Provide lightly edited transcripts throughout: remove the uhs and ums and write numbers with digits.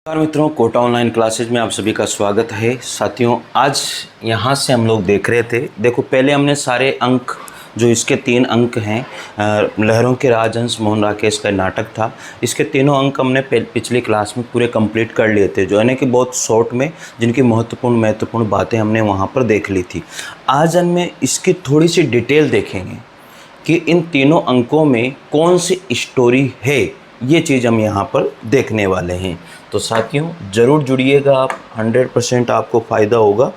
नमस्कार मित्रों, Kota online classes में आप सभी का स्वागत है। साथियों, आज यहाँ से हम लोग देख रहे थे, देखो पहले हमने सारे अंक जो इसके 3 अंक हैं, लहरों के राजहंस मोहन राकेश का नाटक था, इसके तीनों अंक हमने पिछली क्लास में पूरे कंप्लीट कर लिए थे, जो यानी कि बहुत शॉर्ट में जिनकी महत्वपूर्ण बातें हमने वहाँ पर देख ली थी। आज हम इसकी थोड़ी सी डिटेल देखेंगे कि इन तीनों अंकों में कौन सी स्टोरी है, ये चीज़ हम यहाँ पर देखने वाले हैं। तो साथियों ज़रूर जुड़िएगा आप, 100% आपको फ़ायदा होगा।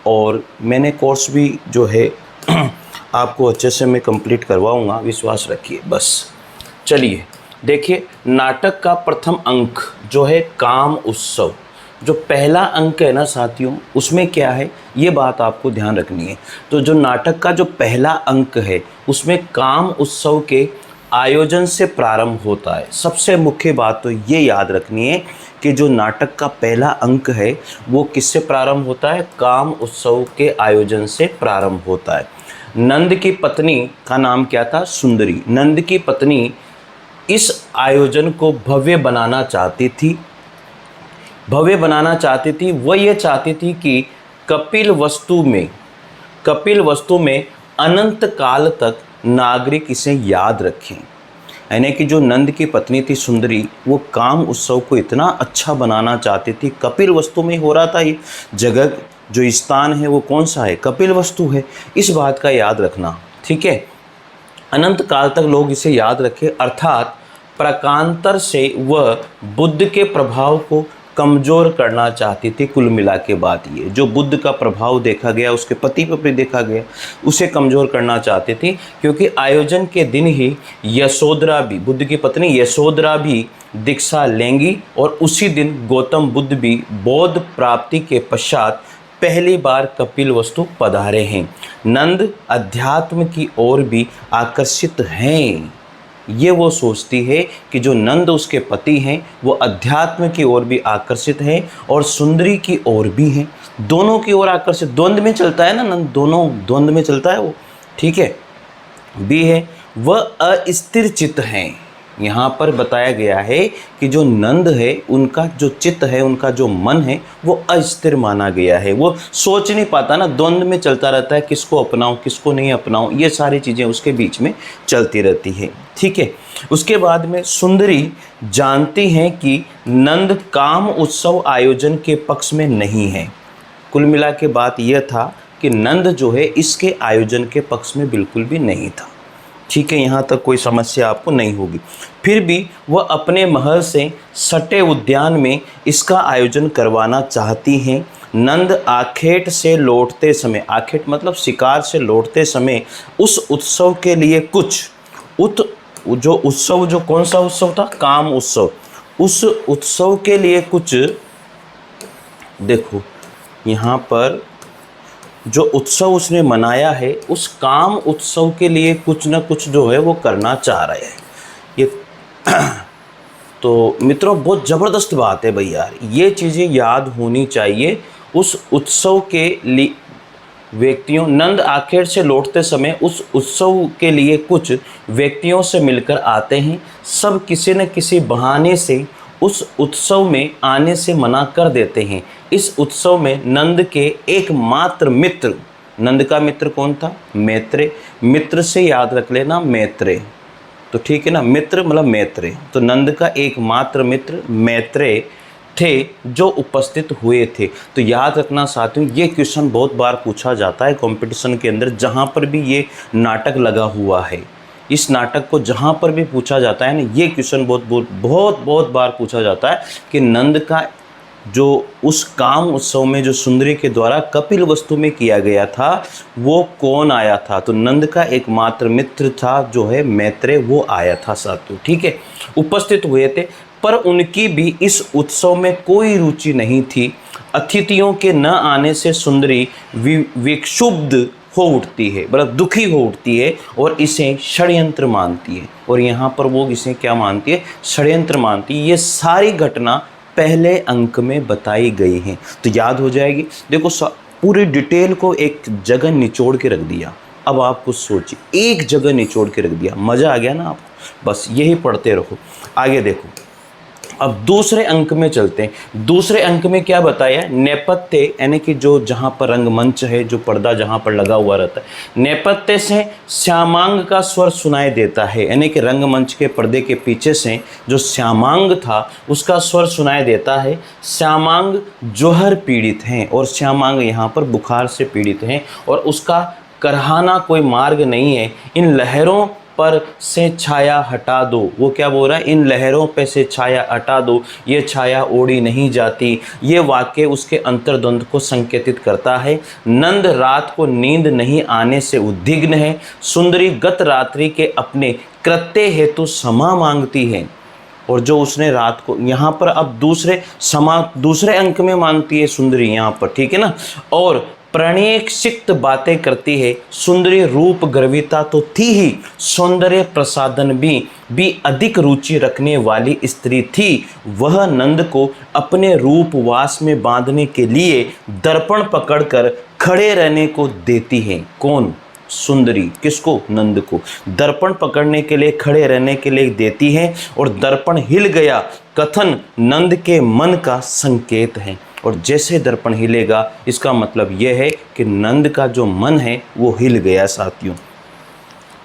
और मैंने कोर्स भी जो है आपको अच्छे से मैं कंप्लीट करवाऊँगा, विश्वास रखिए बस। चलिए देखिए, नाटक का प्रथम अंक जो है काम उत्सव, जो पहला अंक है ना साथियों, उसमें क्या है ये बात आपको ध्यान रखनी है। तो जो नाटक का जो पहला अंक है उसमें काम उत्सव के आयोजन से प्रारंभ होता है। सबसे मुख्य बात तो ये याद रखनी है कि जो नाटक का पहला अंक है वो किससे प्रारंभ होता है? काम उत्सव के आयोजन से प्रारंभ होता है। नंद की पत्नी का नाम क्या था? सुंदरी। नंद की पत्नी इस आयोजन को भव्य बनाना चाहती थी। वो ये चाहती थी कि कपिल वस्तु में अनंत काल तक नागरिक इसे याद रखें। यानी कि जो नंद की पत्नी थी सुंदरी, वो काम उत्सव को इतना अच्छा बनाना चाहती थी। कपिल वस्तु में हो रहा था, ये जगह जो स्थान है वो कौन सा है? कपिल वस्तु है। इस बात का याद रखना, ठीक है। अनंत काल तक लोग इसे याद रखें, अर्थात प्रकांतर से वह बुद्ध के प्रभाव को कमज़ोर करना चाहती थी। कुल मिला के बात ये, जो बुद्ध का प्रभाव देखा गया, उसके पति पर भी देखा गया, उसे कमज़ोर करना चाहती थी। क्योंकि आयोजन के दिन ही यशोधरा भी, बुद्ध की पत्नी यशोधरा भी दीक्षा लेंगी और उसी दिन गौतम बुद्ध भी बौद्ध प्राप्ति के पश्चात पहली बार कपिल वस्तु पधारे हैं। नंद अध्यात्म की ओर भी आकर्षित हैं। ये वो सोचती है कि जो नंद उसके पति हैं वो अध्यात्म की ओर भी आकर्षित हैं और सुंदरी की ओर भी हैं। दोनों की ओर आकर्षित, द्वंद्व में चलता है ना नंद, दोनों द्वंद्व में चलता है वो, ठीक है। भी है, वह अस्थिर चित्त हैं। यहाँ पर बताया गया है कि जो नंद है उनका जो चित्त है, उनका जो मन है वो अस्थिर माना गया है। वो सोच नहीं पाता ना, द्वंद्व में चलता रहता है, किसको अपनाऊं किसको नहीं अपनाऊं, ये सारी चीज़ें उसके बीच में चलती रहती है, ठीक है। उसके बाद में सुंदरी जानती हैं कि नंद काम उत्सव आयोजन के पक्ष में नहीं है। कुल मिला के बात यह था कि नंद जो है इसके आयोजन के पक्ष में बिल्कुल भी नहीं था, ठीक है। यहाँ तक कोई समस्या आपको नहीं होगी। फिर भी वह अपने महल से सटे उद्यान में इसका आयोजन करवाना चाहती हैं। नंद आखेट से लौटते समय, आखेट मतलब शिकार से लौटते समय, उस उत्सव के लिए कुछ जो कौन सा उत्सव था? काम उत्सव। उस उत्सव के लिए कुछ, देखो यहाँ पर जो उत्सव उसने मनाया है, उस काम उत्सव के लिए कुछ ना कुछ जो है वो करना चाह रहे हैं ये। तो मित्रों बहुत ज़बरदस्त बात है भाई यार, ये चीज़ें याद होनी चाहिए। उस उत्सव के लिए व्यक्तियों, नंद आखिर से लौटते समय उस उत्सव के लिए कुछ व्यक्तियों से मिलकर आते हैं। सब किसी न किसी बहाने से उस उत्सव में आने से मना कर देते हैं। इस उत्सव में नंद के एकमात्र मित्र, नंद का मित्र कौन था? मैत्रेय। मित्र से याद रख लेना मैत्रेय, तो ठीक है ना, मित्र मतलब मैत्रेय। तो नंद का एकमात्र मित्र मैत्रेय थे जो उपस्थित हुए थे। तो याद रखना साथियों, ये क्वेश्चन बहुत बार पूछा जाता है कंपटीशन के अंदर, जहाँ पर भी ये नाटक लगा हुआ है। इस नाटक को जहाँ पर भी पूछा जाता है ना, ये क्वेश्चन बहुत बार पूछा जाता है कि नंद का जो उस काम उत्सव में जो सुंदरी के द्वारा कपिल वस्तु में किया गया था वो कौन आया था? तो नंद का एकमात्र मित्र था जो है मैत्रेय, वो आया था साथियों, ठीक है, उपस्थित हुए थे। पर उनकी भी इस उत्सव में कोई रुचि नहीं थी। अतिथियों के न आने से सुंदरी विक्षुब्ध हो उठती है, मतलब दुखी हो उठती है और इसे षड्यंत्र मानती है। और यहाँ पर वो इसे क्या मानती है? षड्यंत्र मानती है। ये सारी घटना पहले अंक में बताई गई हैं, तो याद हो जाएगी। देखो पूरी डिटेल को एक जगह निचोड़ के रख दिया। अब आप कुछ सोचिए, एक जगह निचोड़ के रख दिया, मज़ा आ गया ना आपको? बस यही पढ़ते रहो। आगे देखो, अब दूसरे अंक में चलते हैं। दूसरे अंक में क्या बताया, नेपथ्य यानी कि जो जहाँ पर रंगमंच है, जो पर्दा जहाँ पर लगा हुआ रहता है, नेपथ्य से श्यामांग का स्वर सुनाई देता है, यानी कि रंगमंच के पर्दे के पीछे से जो श्यामांग था उसका स्वर सुनाई देता है। श्यामांग जौहर पीड़ित हैं और श्यामांग यहाँ पर बुखार से पीड़ित हैं और उसका करहाना कोई मार्ग नहीं है। इन लहरों पर से छाया हटा दो, वो क्या बोल रहा है, इन लहरों पे से छाया हटा दो, ये छाया ओढ़ी नहीं जाती। ये वाक्य उसके अंतर्द्वंद को संकेतित करता है। नंद रात को नींद नहीं आने से उद्विग्न है। सुंदरी गत रात्रि के अपने कृत्य हेतु क्षमा मांगती है, और जो उसने रात को यहाँ पर अब दूसरे अंक में मांगती है सुंदरी यहाँ पर, ठीक है ना। और प्रणयक्षिक्त बातें करती है। सुंदरी रूप गर्विता तो थी ही, सौंदर्य प्रसाधन भी अधिक रुचि रखने वाली स्त्री थी। वह नंद को अपने रूपवास में बांधने के लिए दर्पण पकड़कर खड़े रहने को देती है। कौन, सुंदरी। किसको, नंद को दर्पण पकड़ने के लिए, खड़े रहने के लिए देती है। और दर्पण हिल गया कथन नंद के मन का संकेत है। और जैसे दर्पण हिलेगा इसका मतलब यह है कि नंद का जो मन है वो हिल गया साथियों,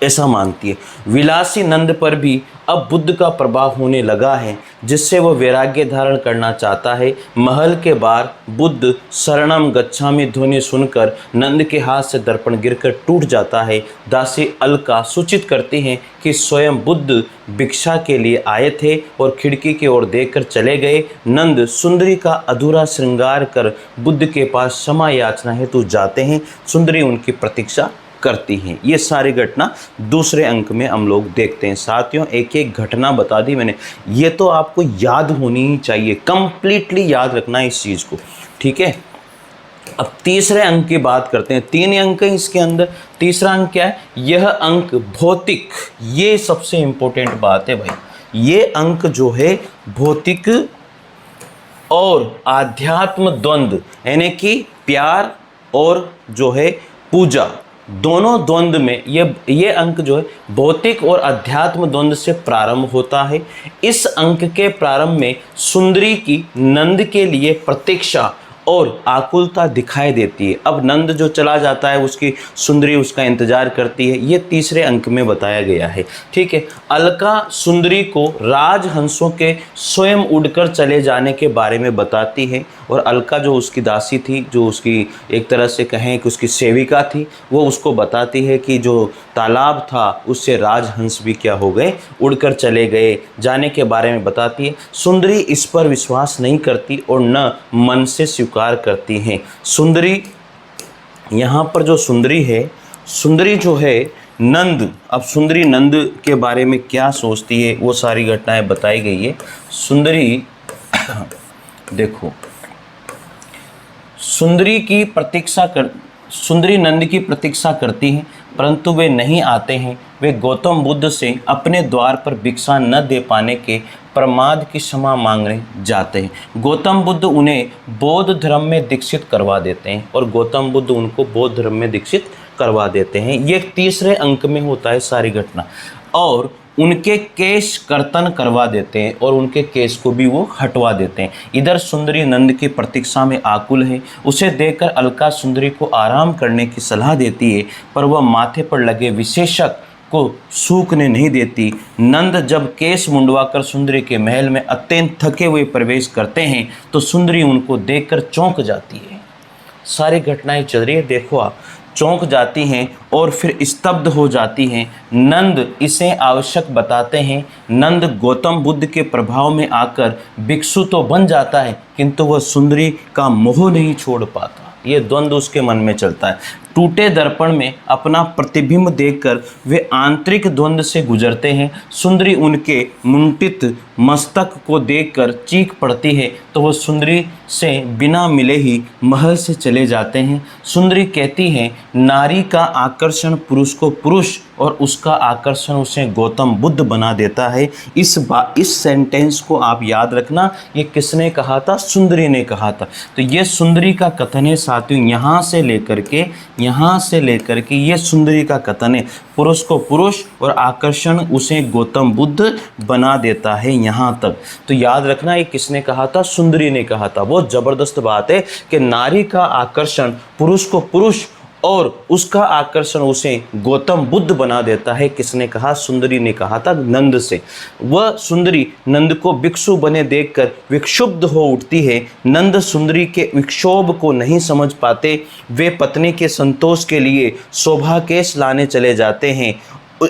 ऐसा मानती है। विलासी नंद पर भी अब बुद्ध का प्रभाव होने लगा है, जिससे वह वैराग्य धारण करना चाहता है। महल के बाहर बुद्ध शरणम गच्छामि ध्वनि सुनकर नंद के हाथ से दर्पण गिरकर टूट जाता है। दासी अलका सूचित करती हैं कि स्वयं बुद्ध भिक्षा के लिए आए थे और खिड़की की ओर देखकर चले गए। नंद सुंदरी का अधूरा श्रृंगार कर बुद्ध के पास क्षमा याचना हेतु जाते हैं। सुंदरी उनकी प्रतीक्षा करती हैं। ये सारी घटना दूसरे अंक में हम लोग देखते हैं। साथियों एक एक घटना बता दी मैंने, ये तो आपको याद होनी ही चाहिए, कंप्लीटली याद रखना है इस चीज़ को, ठीक है। अब तीसरे अंक की बात करते हैं। 3 अंक है इसके अंदर। तीसरा अंक क्या है, यह अंक भौतिक, ये सबसे इंपॉर्टेंट बात है भाई। ये अंक जो है भौतिक और आध्यात्म द्वंद्व, यानी कि प्यार और जो है पूजा, दोनों द्वंद्व में ये अंक जो है भौतिक और अध्यात्म द्वंद्व से प्रारंभ होता है। इस अंक के प्रारंभ में सुंदरी की नंद के लिए प्रतीक्षा और आकुलता दिखाई देती है। अब नंद जो चला जाता है उसकी सुंदरी उसका इंतजार करती है, ये तीसरे अंक में बताया गया है, ठीक है। अलका सुंदरी को राजहंसों के स्वयं उड़कर चले जाने के बारे में बताती है। और अलका जो उसकी दासी थी, जो उसकी एक तरह से कहें कि उसकी सेविका थी, वो उसको बताती है कि जो तालाब था उससे राजहंस भी क्या हो गए, उड़कर चले गए, जाने के बारे में बताती है। सुंदरी इस पर विश्वास नहीं करती और न मन से स्वीकार करती हैं। सुंदरी यहाँ पर जो सुंदरी है, सुंदरी जो है नंद, अब सुंदरी नंद के बारे में क्या सोचती है वो सारी घटनाएं बताई गई है। सुंदरी देखो, सुंदरी नंद की प्रतीक्षा करती हैं, परंतु वे नहीं आते हैं। वे गौतम बुद्ध से अपने द्वार पर भिक्षा न दे पाने के प्रमाद की क्षमा मांगने जाते हैं। गौतम बुद्ध उन्हें बौद्ध धर्म में दीक्षित करवा देते हैं और गौतम बुद्ध उनको बौद्ध धर्म में दीक्षित करवा देते हैं। ये तीसरे अंक में होता है सारी घटना। और उनके केश कर्तन करवा देते हैं और उनके केश को भी वो हटवा देते हैं। इधर सुंदरी नंद की प्रतीक्षा में आकुल है। उसे देखकर अलका सुंदरी को आराम करने की सलाह देती है, पर वह माथे पर लगे विशेषक को सूखने नहीं देती। नंद जब केश मुंडवाकर सुंदरी के महल में अत्यंत थके हुए प्रवेश करते हैं तो सुंदरी उनको देखकर चौंक जाती है। सारी घटनाएं चल रही है, देखो आप, चौंक जाती हैं और फिर स्तब्ध हो जाती हैं। नंद इसे आवश्यक बताते हैं। नंद गौतम बुद्ध के प्रभाव में आकर भिक्षु तो बन जाता है, किंतु वह सुंदरी का मोह नहीं छोड़ पाता। ये द्वंद्व उसके मन में चलता है। टूटे दर्पण में अपना प्रतिबिंब देखकर वे आंतरिक द्वंद्व से गुजरते हैं। सुंदरी उनके मुंटित मस्तक को देखकर चीख पड़ती है तो वह सुंदरी से बिना मिले ही महल से चले जाते हैं। सुंदरी कहती है, नारी का आकर्षण पुरुष को पुरुष और उसका आकर्षण उसे गौतम बुद्ध बना देता है। इस सेंटेंस को आप याद रखना, ये किसने कहा था? सुंदरी ने कहा था। तो ये सुंदरी का कथन है साथियों, यहाँ से लेकर के ये सुंदरी का कथन है। पुरुष को पुरुष और आकर्षण उसे गौतम बुद्ध बना देता है, यहाँ तक। तो याद रखना, ये किसने कहा था? सुंदरी ने कहा था। बहुत ज़बरदस्त बात है कि नारी का आकर्षण पुरुष को पुरुष और उसका आकर्षण उसे गौतम बुद्ध बना देता है। किसने कहा? सुंदरी ने कहा था नंद से। वह सुंदरी नंद को भिक्षु बने देखकर विक्षुब्ध हो उठती है। नंद सुंदरी के विक्षोभ को नहीं समझ पाते। वे पत्नी के संतोष के लिए शोभाकेश लाने चले जाते हैं।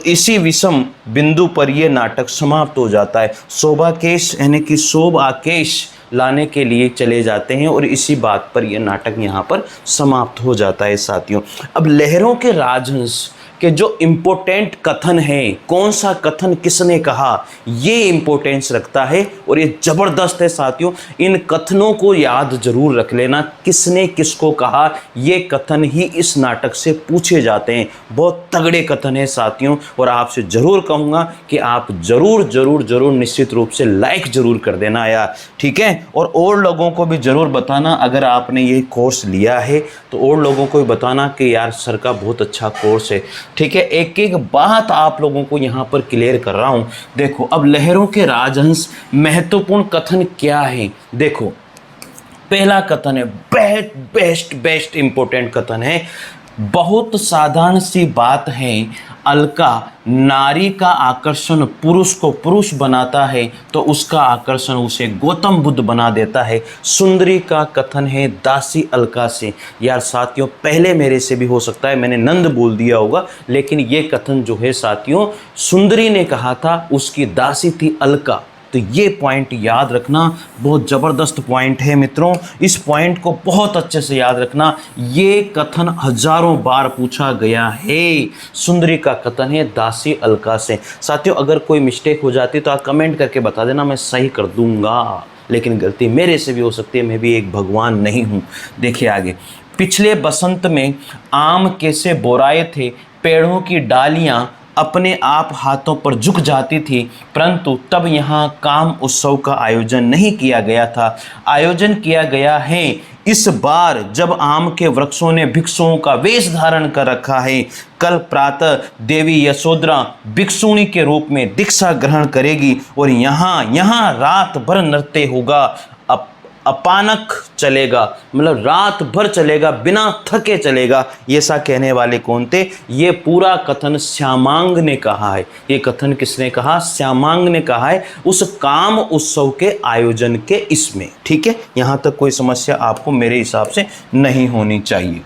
इसी विषम बिंदु पर यह नाटक समाप्त हो जाता है। शोभाकेश यानी कि शोभ आकेश लाने के लिए चले जाते हैं और इसी बात पर यह नाटक यहाँ पर समाप्त हो जाता है साथियों। अब लहरों के राजहंस के जो इम्पोर्टेंट कथन है, कौन सा कथन किसने कहा, ये इम्पोर्टेंस रखता है और ये ज़बरदस्त है साथियों। इन कथनों को याद जरूर रख लेना, किसने किसको कहा, ये कथन ही इस नाटक से पूछे जाते हैं। बहुत तगड़े कथन है साथियों, और आपसे ज़रूर कहूँगा कि आप ज़रूर निश्चित रूप से लाइक ज़रूर कर देना यार, ठीक है। और लोगों को भी ज़रूर बताना, अगर आपने ये कोर्स लिया है तो और लोगों को भी बताना कि यार सर का बहुत अच्छा कोर्स है, ठीक है। एक एक बात आप लोगों को यहाँ पर क्लियर कर रहा हूँ। देखो, अब लहरों के राजहंस महत्वपूर्ण कथन क्या है? देखो, पहला कथन है बेस्ट इंपॉर्टेंट कथन है। बहुत साधारण सी बात है, अलका नारी का आकर्षण पुरुष को पुरुष बनाता है तो उसका आकर्षण उसे गौतम बुद्ध बना देता है। सुंदरी का कथन है दासी अलका से। यार साथियों, पहले मेरे से भी हो सकता है मैंने नंद बोल दिया होगा, लेकिन ये कथन जो है साथियों सुंदरी ने कहा था, उसकी दासी थी अलका। तो ये पॉइंट याद रखना, बहुत ज़बरदस्त पॉइंट है मित्रों। इस पॉइंट को बहुत अच्छे से याद रखना। ये कथन हजारों बार पूछा गया है। सुंदरी का कथन है दासी अलका से। साथियों, अगर कोई मिस्टेक हो जाती तो आप कमेंट करके बता देना, मैं सही कर दूंगा, लेकिन गलती मेरे से भी हो सकती है, मैं भी एक भगवान नहीं हूँ। देखिए आगे, पिछले बसंत में आम कैसे बोराए थे, पेड़ों की डालियाँ अपने आप हाथों पर झुक जाती थी, परंतु तब यहाँ काम उत्सव का आयोजन नहीं किया गया था। आयोजन किया गया है इस बार जब आम के वृक्षों ने भिक्षुओं का वेश धारण कर रखा है। कल प्रातः देवी यशोधरा भिक्षुणी के रूप में दीक्षा ग्रहण करेगी और यहाँ रात भर नृत्य होगा, अपानक चलेगा, मतलब रात भर चलेगा, बिना थके चलेगा। ये ऐसा कहने वाले कौन थे? ये पूरा कथन श्यामांग ने कहा है। ये कथन किसने कहा? श्यामांग ने कहा है, उस काम उत्सव के आयोजन के इसमें, ठीक है। यहाँ तक कोई समस्या आपको मेरे हिसाब से नहीं होनी चाहिए।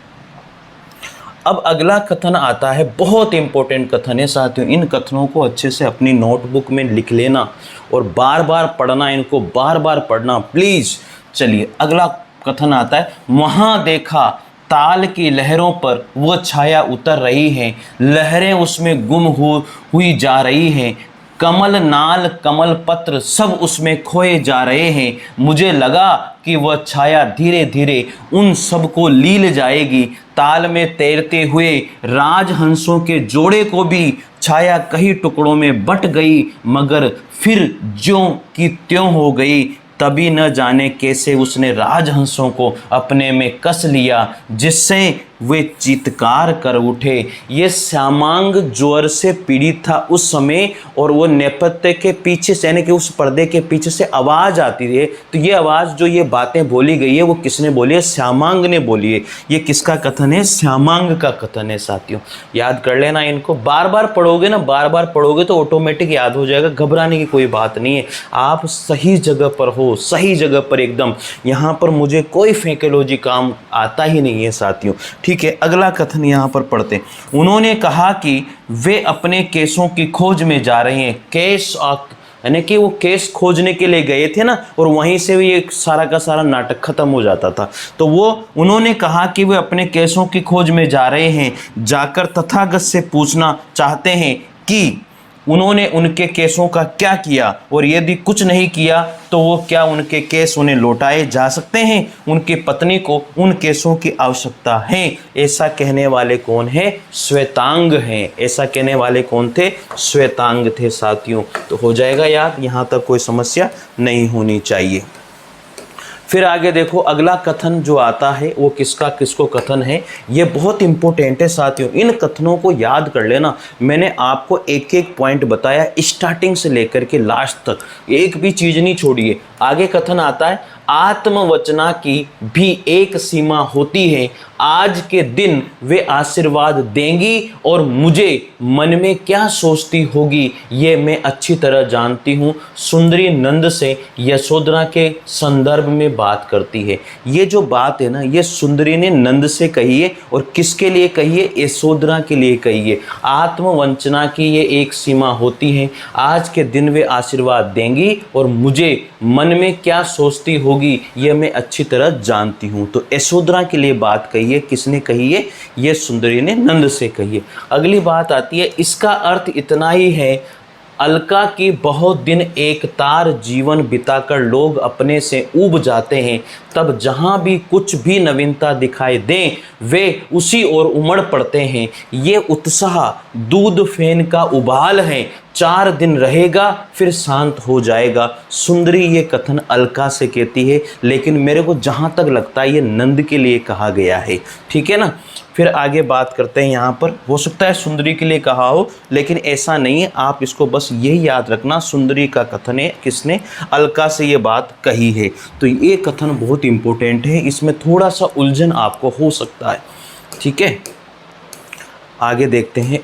अब अगला कथन आता है, बहुत इंपॉर्टेंट कथन है साथियों। इन कथनों को अच्छे से अपनी नोटबुक में लिख लेना और बार बार पढ़ना, इनको बार बार पढ़ना प्लीज़। चलिए, अगला कथन आता है, वहाँ देखा ताल की लहरों पर वो छाया उतर रही है, लहरें उसमें गुम हुई जा रही हैं, कमल नाल कमल पत्र सब उसमें खोए जा रहे हैं। मुझे लगा कि वह छाया धीरे धीरे उन सबको लील जाएगी। ताल में तैरते हुए राजहंसों के जोड़े को भी छाया कई टुकड़ों में बट गई, मगर फिर ज्यों की त्यों हो गई। तभी न जाने कैसे उसने राजहंसों को अपने में कस लिया, जिससे वे चीत्कार कर उठे। ये श्यामांग ज्वर से पीड़ित था उस समय, और वो नेपथ्य के पीछे से यानी कि उस पर्दे के पीछे से आवाज़ आती है। तो ये आवाज़ जो ये बातें बोली गई है वो किसने बोली है? श्यामांग ने बोली है। ये किसका कथन है? श्यामांग का कथन है साथियों। याद कर लेना इनको, बार बार पढ़ोगे ना, बार बार पढ़ोगे तो ऑटोमेटिक याद हो जाएगा। घबराने की कोई बात नहीं है, आप सही जगह पर हो, सही जगह पर एकदम। यहाँ पर मुझे कोई फेंकोलॉजी काम आता ही नहीं है साथियों, ठीक है। अगला कथन यहाँ पर पढ़ते, उन्होंने कहा कि वे अपने केसों की खोज में जा रहे हैं। केस यानी कि वो केस खोजने के लिए गए थे ना, और वहीं से भी एक सारा का सारा नाटक खत्म हो जाता था। तो वो उन्होंने कहा कि वे अपने केसों की खोज में जा रहे हैं, जाकर तथागत से पूछना चाहते हैं कि उन्होंने उनके केसों का क्या किया, और यदि कुछ नहीं किया तो वो क्या उनके केस उन्हें लौटाए जा सकते हैं? उनकी पत्नी को उन केसों की आवश्यकता है। ऐसा कहने वाले कौन है? श्वेतांग हैं। ऐसा कहने वाले कौन थे? श्वेतांग थे साथियों। तो हो जाएगा याद, यहाँ तक कोई समस्या नहीं होनी चाहिए। फिर आगे देखो, अगला कथन जो आता है वो किसको कथन है, ये बहुत इंपॉर्टेंट है साथियों। इन कथनों को याद कर लेना। मैंने आपको एक एक पॉइंट बताया स्टार्टिंग से लेकर के लास्ट तक, एक भी चीज नहीं छोड़िए। आगे कथन आता है, आत्मवचना की भी एक सीमा होती है, आज के दिन वे आशीर्वाद देंगी और मुझे मन में क्या सोचती होगी ये मैं अच्छी तरह जानती हूँ। सुंदरी नंद से यशोधरा के संदर्भ में बात करती है। ये जो बात है ना, ये सुंदरी ने नंद से कही है, और किसके लिए कही है? यशोधरा के लिए कही है। आत्मवंचना की ये एक सीमा होती है, आज के दिन वे आशीर्वाद देंगी और मुझे मन में क्या सोचती होगी ये मैं अच्छी तरह जानती हूँ। तो यशोधरा के लिए बात कही है। किसने कही है? ये सुंदरी ने नंद से कही है। अगली बात आती है, इसका अर्थ इतना ही है, अलका की बहुत दिन एक तार जीवन बिताकर लोग अपने से ऊब जाते हैं, तब जहाँ भी कुछ भी नवीनता दिखाई दे वे उसी ओर उमड़ पड़ते हैं। ये उत्साह दूध फेन का उबाल है, 4 दिन रहेगा फिर शांत हो जाएगा। सुंदरी ये कथन अलका से कहती है, लेकिन मेरे को जहाँ तक लगता है ये नंद के लिए कहा गया है। ठीक है ना। फिर आगे बात करते हैं। यहाँ पर हो सकता है सुंदरी के लिए कहा हो, लेकिन ऐसा नहीं है। आप इसको बस यही याद रखना, सुंदरी का कथन है, किसने? अलका से ये बात कही है। तो ये कथन बहुत इंपॉर्टेंट है, इसमें थोड़ा सा उलझन आपको हो सकता है। ठीक है, आगे देखते हैं।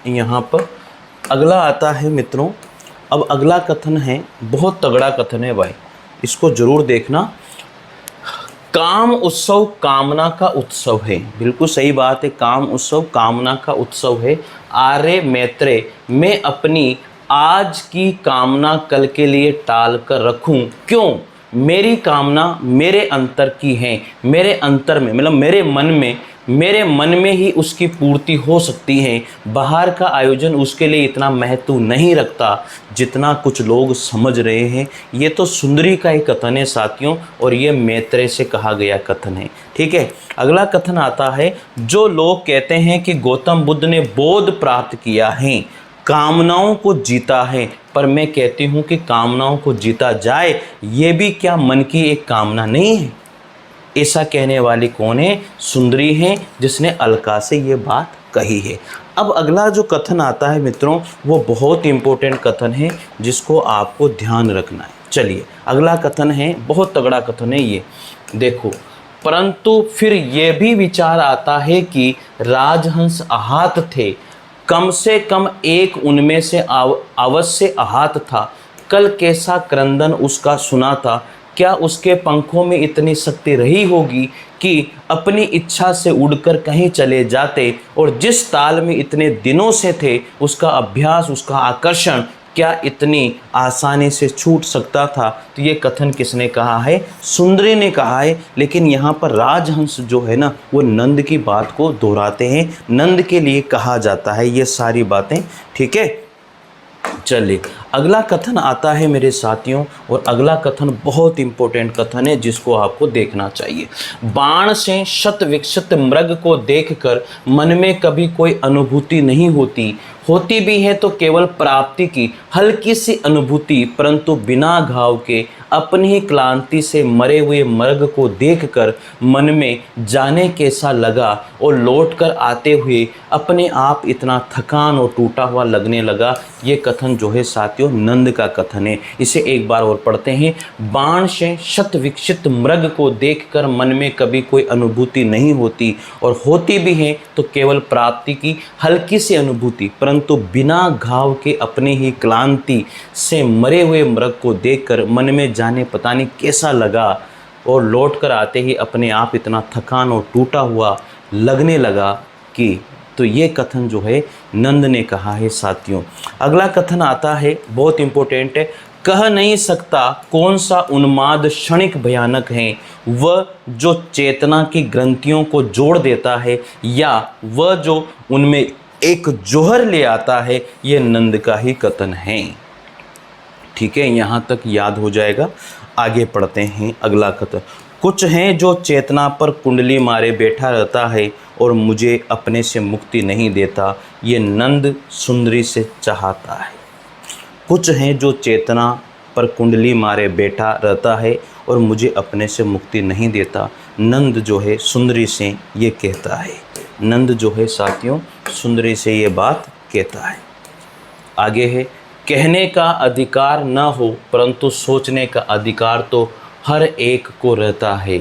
यहाँ पर अगला आता है मित्रों, अब अगला कथन है, बहुत तगड़ा कथन है भाई, इसको जरूर देखना। काम उत्सव कामना का उत्सव है। बिल्कुल सही बात है, काम उत्सव कामना का उत्सव है। आर्य मैत्रेय, मैं अपनी आज की कामना कल के लिए टाल कर रखूं, क्यों? मेरी कामना मेरे अंतर की है, मेरे अंतर में मतलब मेरे मन में ही उसकी पूर्ति हो सकती है। बाहर का आयोजन उसके लिए इतना महत्व नहीं रखता जितना कुछ लोग समझ रहे हैं। ये तो सुंदरी का ही कथन है साथियों, और ये मैत्रेय से कहा गया कथन है। ठीक है, अगला कथन आता है, जो लोग कहते हैं कि गौतम बुद्ध ने बोध प्राप्त किया है, कामनाओं को जीता है, पर मैं कहती हूँ कि कामनाओं को जीता जाए ये भी क्या मन की एक कामना नहीं है? ऐसा कहने वाली कौन है? सुंदरी है, जिसने अलका से ये बात कही है। अब अगला जो कथन आता है मित्रों, वो बहुत इंपॉर्टेंट कथन है जिसको आपको ध्यान रखना है। चलिए, अगला कथन है, बहुत तगड़ा कथन है ये, देखो। परंतु फिर ये भी विचार आता है कि राजहंस आहत थे, कम से कम एक उनमें से अवश्य आहत था। कल कैसा क्रंदन उसका सुना था, क्या उसके पंखों में इतनी शक्ति रही होगी कि अपनी इच्छा से उड़कर कहीं चले जाते, और जिस ताल में इतने दिनों से थे उसका अभ्यास, उसका आकर्षण क्या इतनी आसानी से छूट सकता था? तो ये कथन किसने कहा है? सुंदरी ने कहा है। लेकिन यहाँ पर राजहंस जो है ना, वो नंद की बात को दोहराते हैं, नंद के लिए कहा जाता है ये सारी बातें। ठीक है, चलिए अगला कथन आता है मेरे साथियों, और अगला कथन बहुत इंपॉर्टेंट कथन है जिसको आपको देखना चाहिए। बाण से शत विकसित मृग को देखकर मन में कभी कोई अनुभूति नहीं होती, होती भी है तो केवल प्राप्ति की हल्की सी अनुभूति, परंतु बिना घाव के अपनी ही क्लांति से मरे हुए मृग को देखकर मन में जाने कैसा लगा, और लौटकर आते हुए अपने आप इतना थकान और टूटा हुआ लगने लगा। ये कथन जो है साथियों नंद का कथन है। इसे एक बार और पढ़ते हैं। बाण से शत विकसित मृग को देखकर मन में कभी कोई अनुभूति नहीं होती, और होती भी है तो केवल प्राप्ति की हल्की सी अनुभूति, परंतु बिना घाव के अपने ही क्लांति से मरे हुए मृग को देखकर मन में जाने पता नहीं कैसा लगा, और लौट कर आते ही अपने आप इतना थकान और टूटा हुआ लगने लगा कि, तो ये कथन जो है नंद ने कहा है साथियों। अगला कथन आता है, बहुत इंपॉर्टेंट है। कह नहीं सकता कौन सा उन्माद क्षणिक भयानक है, वह जो चेतना की ग्रंथियों को जोड़ देता है, या वह जो उनमें एक जौहर ले आता है, ये नंद का ही कथन है। ठीक है, यहाँ तक याद हो जाएगा। आगे पढ़ते हैं अगला कथन। कुछ हैं जो चेतना पर कुंडली मारे बैठा रहता है और मुझे अपने से मुक्ति नहीं देता, ये नंद सुंदरी से चाहता है। कुछ हैं जो चेतना पर कुंडली मारे बैठा रहता है और मुझे अपने से मुक्ति नहीं देता, नंद जो है सुंदरी से ये कहता है। नंद जो है साथियों सुंदरी से ये बात कहता है। आगे है, कहने का अधिकार न हो परंतु सोचने का अधिकार तो हर एक को रहता है।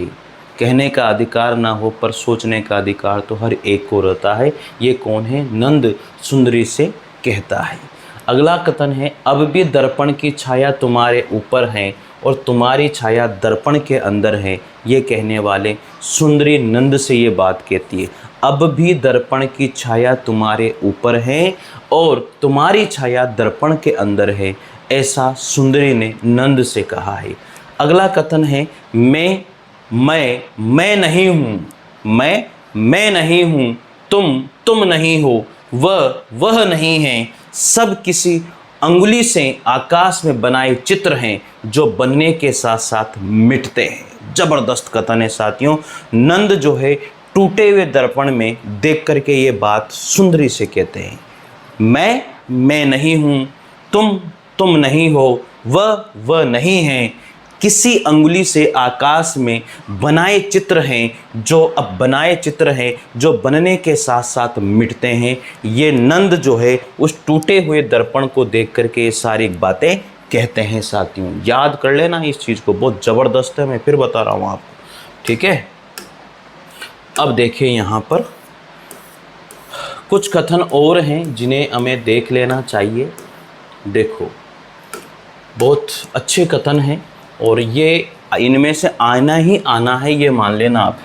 कहने का अधिकार ना हो पर सोचने का अधिकार तो हर एक को रहता है। ये कौन है? नंद सुंदरी से कहता है। अगला कथन है, अब भी दर्पण की छाया तुम्हारे ऊपर है और तुम्हारी छाया दर्पण के अंदर है। ये कहने वाले सुंदरी नंद से ये बात कहती है। अब भी दर्पण की छाया तुम्हारे ऊपर है और तुम्हारी छाया दर्पण के अंदर है, ऐसा सुंदरी ने नंद से कहा है। अगला कथन है, मैं नहीं हूँ, मैं नहीं हूँ, तुम नहीं हो, वह नहीं है, सब किसी अंगुली से आकाश में बनाए चित्र हैं जो बनने के साथ साथ मिटते हैं। जबरदस्त कथन है साथियों। नंद जो है टूटे हुए दर्पण में देख करके ये बात सुंदरी से कहते हैं। मैं नहीं हूँ, तुम नहीं हो, वह नहीं है, किसी अंगुली से आकाश में बनाए चित्र हैं जो बनने के साथ साथ मिटते हैं। ये नंद जो है उस टूटे हुए दर्पण को देख करके ये सारी बातें कहते हैं साथियों। याद कर लेना इस चीज़ को, बहुत ज़बरदस्त है, मैं फिर बता रहा हूँ आपको। ठीक है, अब देखिए यहाँ पर कुछ कथन और हैं जिन्हें हमें देख लेना चाहिए। देखो, बहुत अच्छे कथन हैं और ये इनमें से आना ही आना है, ये मान लेना आप।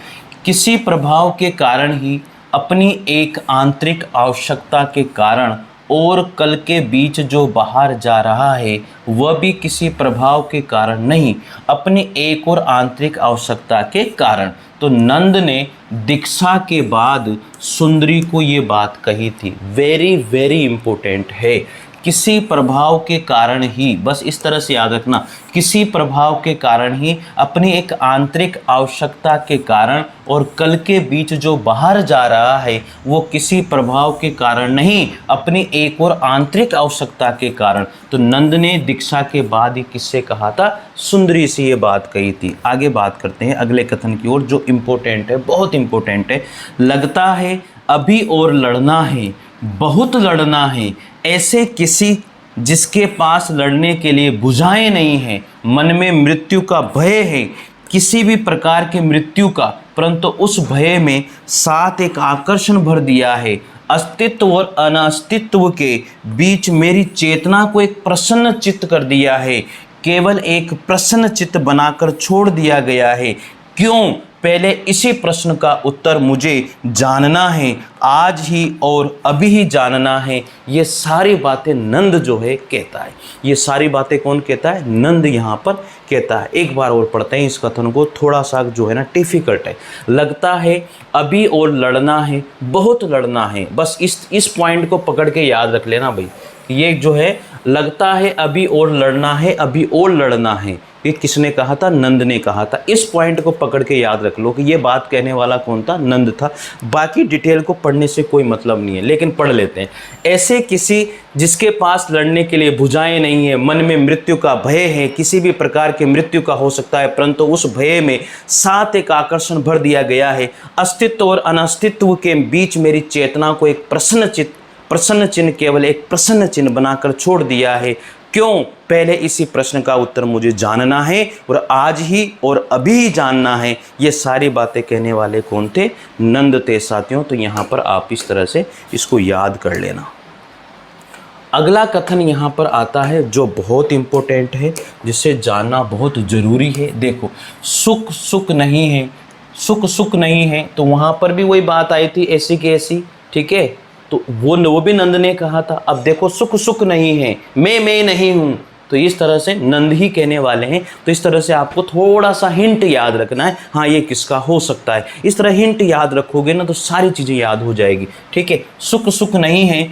किसी प्रभाव के कारण ही, अपनी एक आंतरिक आवश्यकता के कारण और कल के बीच जो बाहर जा रहा है वह भी किसी प्रभाव के कारण नहीं, अपनी एक और आंतरिक आवश्यकता के कारण। तो नंद ने दीक्षा के बाद सुंदरी को ये बात कही थी। वेरी वेरी इम्पोर्टेंट है। किसी प्रभाव के कारण ही, बस इस तरह से याद रखना, किसी प्रभाव के कारण ही, अपनी एक आंतरिक आवश्यकता के कारण और कल के बीच जो बाहर जा रहा है वो किसी प्रभाव के कारण नहीं, अपनी एक और आंतरिक आवश्यकता के कारण। तो नंद ने दीक्षा के बाद ही किससे कहा था? सुंदरी से ये बात कही थी। आगे बात करते हैं अगले कथन की ओर जो इम्पोर्टेंट है, बहुत इम्पोर्टेंट है। लगता है अभी और लड़ना है, बहुत लड़ना है, ऐसे किसी जिसके पास लड़ने के लिए भुजाएं नहीं हैं, मन में मृत्यु का भय है, किसी भी प्रकार की मृत्यु का, परंतु उस भय में साथ एक आकर्षण भर दिया है। अस्तित्व और अनास्तित्व के बीच मेरी चेतना को एक प्रसन्न चित्त कर दिया है, केवल एक प्रसन्न चित्त बनाकर छोड़ दिया गया है। क्यों? पहले इसी प्रश्न का उत्तर मुझे जानना है, आज ही और अभी ही जानना है। ये सारी बातें नंद जो है कहता है। ये सारी बातें कौन कहता है? नंद यहाँ पर कहता है। एक बार और पढ़ते हैं इस कथन को, थोड़ा सा जो है ना डिफिकल्ट है। लगता है अभी और लड़ना है, बहुत लड़ना है। बस इस पॉइंट को पकड़ के याद रख लेना भाई। ये जो है लगता है अभी और लड़ना है, अभी और लड़ना है, ये किसने कहा था? नंद ने कहा था। इस पॉइंट को पकड़ के याद रख लो कि ये बात कहने वाला कौन था? नंद था। बाकी डिटेल को पढ़ने से कोई मतलब नहीं है, लेकिन पढ़ लेते हैं। ऐसे किसी जिसके पास लड़ने के लिए भुजाएं नहीं है, मन में मृत्यु का भय है, किसी भी प्रकार की मृत्यु का हो सकता है, परंतु उस भय में साथ एक आकर्षण भर दिया गया है। अस्तित्व और अनास्तित्व के बीच मेरी चेतना को एक प्रसन्न चिन्ह, केवल एक प्रसन्न चिन्ह बनाकर छोड़ दिया है। क्यों? पहले इसी प्रश्न का उत्तर मुझे जानना है और आज ही और अभी ही जानना है। ये सारी बातें कहने वाले कौन थे? नंद थे साथियों। तो यहाँ पर आप इस तरह से इसको याद कर लेना। अगला कथन यहाँ पर आता है जो बहुत इम्पोर्टेंट है, जिसे जानना बहुत ज़रूरी है। देखो, सुख नहीं है, सुख नहीं है, तो वहाँ पर भी वही बात आई थी ऐसी की ऐसी। ठीक है, तो वो भी नंद ने कहा था। अब देखो, सुख नहीं है, मैं नहीं हूँ, तो इस तरह से नंद ही कहने वाले हैं। तो इस तरह से आपको थोड़ा सा हिंट याद रखना है, हाँ ये किसका हो सकता है। इस तरह हिंट याद रखोगे ना तो सारी चीज़ें याद हो जाएगी। ठीक है, सुख सुख नहीं है,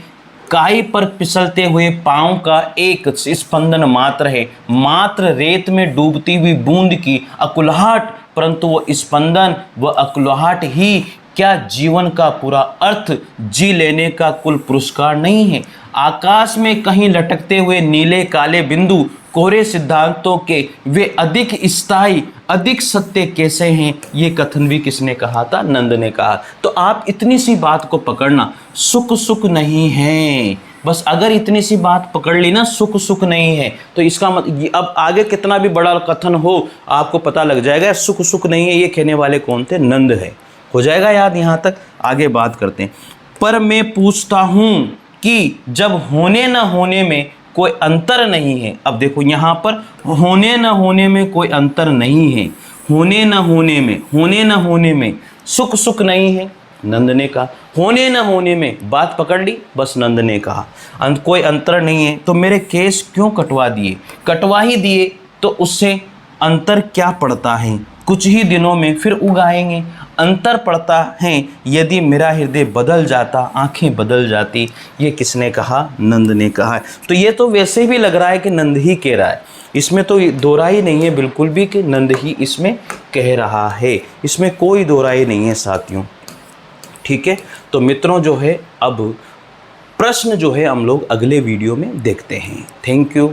काई पर फिसलते हुए पांव का एक स्पंदन मात्र है, मात्र रेत में डूबती हुई बूंद की अकुलहाट, परंतु वो स्पंदन व अकुलहाट ही क्या जीवन का पूरा अर्थ जी लेने का कुल पुरस्कार नहीं है। आकाश में कहीं लटकते हुए नीले काले बिंदु कोरे सिद्धांतों के वे अधिक स्थायी अधिक सत्य कैसे हैं, ये कथन भी किसने कहा था? नंद ने कहा। तो आप इतनी सी बात को पकड़ना, सुख सुख नहीं है, बस अगर इतनी सी बात पकड़ ली ना, सुख सुख नहीं है, तो इसका मतलब अब आगे कितना भी बड़ा कथन हो आपको पता लग जाएगा सुख सुख नहीं है, ये कहने वाले कौन थे? नंद है। हो जाएगा याद यहाँ तक? आगे बात करते हैं। पर मैं पूछता हूँ कि जब होने न होने में कोई अंतर नहीं है। अब देखो यहाँ पर होने न होने में कोई अंतर नहीं है, होने न होने में, होने न होने में सुख सुख नहीं है, नंद ने कहा। होने न होने में बात पकड़ ली, बस नंद ने कहा कोई अंतर नहीं है, तो मेरे केस क्यों कटवा दिए? कटवा ही दिए तो उससे अंतर क्या पड़ता है, कुछ ही दिनों में फिर उगाएंगे। अंतर पड़ता है यदि मेरा हृदय बदल जाता, आंखें बदल जाती। ये किसने कहा? नंद ने कहा। तो ये तो वैसे भी लग रहा है कि नंद ही कह रहा है, इसमें तो दोहराई नहीं है बिल्कुल भी कि नंद ही इसमें कह रहा है, इसमें कोई दोहराई नहीं है साथियों। ठीक है, तो मित्रों जो है अब प्रश्न जो है हम लोग अगले वीडियो में देखते हैं। Thank you.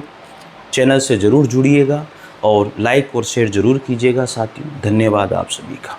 चैनल से ज़रूर जुड़िएगा और लाइक और शेयर ज़रूर कीजिएगा साथियों। धन्यवाद आप सभी का।